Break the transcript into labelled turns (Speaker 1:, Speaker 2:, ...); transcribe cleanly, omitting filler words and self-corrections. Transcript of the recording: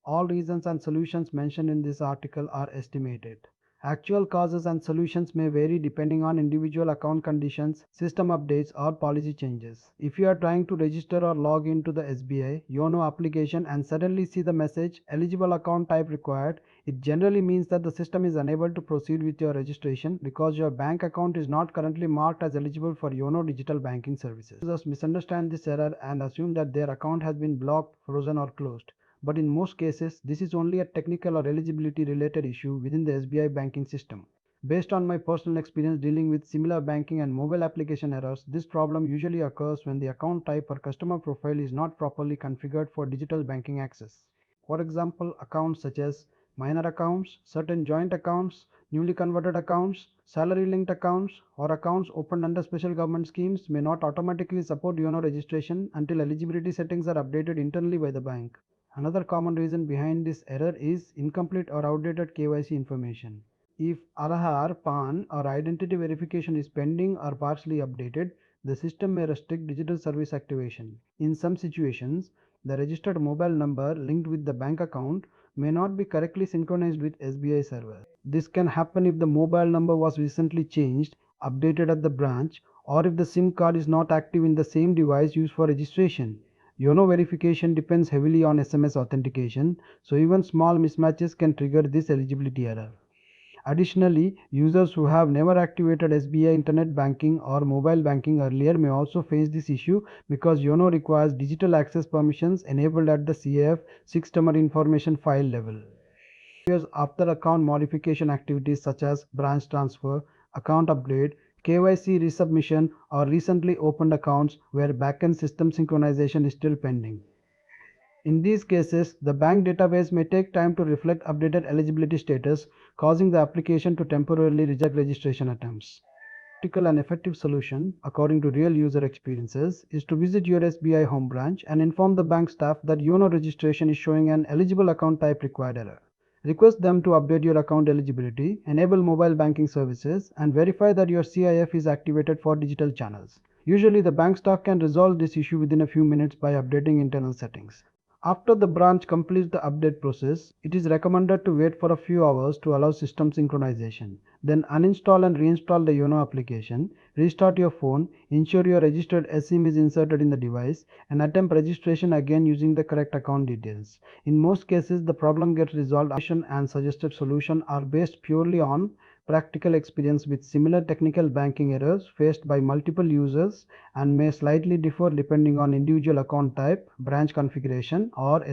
Speaker 1: All reasons and solutions mentioned in this article are estimated. Actual causes and solutions may vary depending on individual account conditions, system updates, or policy changes. If you are trying to register or log into the SBI YONO application and suddenly see the message eligible account type required, it generally means that the system is unable to proceed with your registration because your bank account is not currently marked as eligible for YONO digital banking services. Users misunderstand this error and assume that their account has been blocked, frozen, or closed. But in most cases, this is only a technical or eligibility related issue within the SBI banking system. Based on my personal experience dealing with similar banking and mobile application errors, this problem usually occurs when the account type or customer profile is not properly configured for digital banking access. For example, accounts such as minor accounts, certain joint accounts, newly converted accounts, salary linked accounts, or accounts opened under special government schemes may not automatically support YONO registration until eligibility settings are updated internally by the bank. Another common reason behind this error is incomplete or outdated KYC information. If Aadhaar, PAN, or identity verification is pending or partially updated, the system may restrict digital service activation. In some situations, the registered mobile number linked with the bank account may not be correctly synchronized with SBI server. This can happen if the mobile number was recently changed, updated at the branch, or if the SIM card is not active in the same device used for registration. YONO verification depends heavily on SMS authentication, so even small mismatches can trigger this eligibility error. Additionally, users who have never activated SBI Internet Banking or mobile banking earlier may also face this issue because YONO requires digital access permissions enabled at the CAF customer information file level. Years after account modification activities such as branch transfer, account upgrade, KYC resubmission, or recently opened accounts where backend system synchronization is still pending. In these cases, the bank database may take time to reflect updated eligibility status, causing the application to temporarily reject registration attempts. Practical and effective solution, according to real user experiences, is to visit your SBI home branch and inform the bank staff that YONO registration is showing an eligible account type required error. Request them to update your account eligibility, enable mobile banking services, and verify that your CIF is activated for digital channels. Usually, the bank staff can resolve this issue within a few minutes by updating internal settings. After the branch completes the update process, it is recommended to wait for a few hours to allow system synchronization. Then uninstall and reinstall the YONO application, restart your phone, ensure your registered SIM is inserted in the device, and attempt registration again using the correct account details. In most cases, the problem gets resolved and suggested solution are based purely on practical experience with similar technical banking errors faced by multiple users and may slightly differ depending on individual account type, branch configuration, or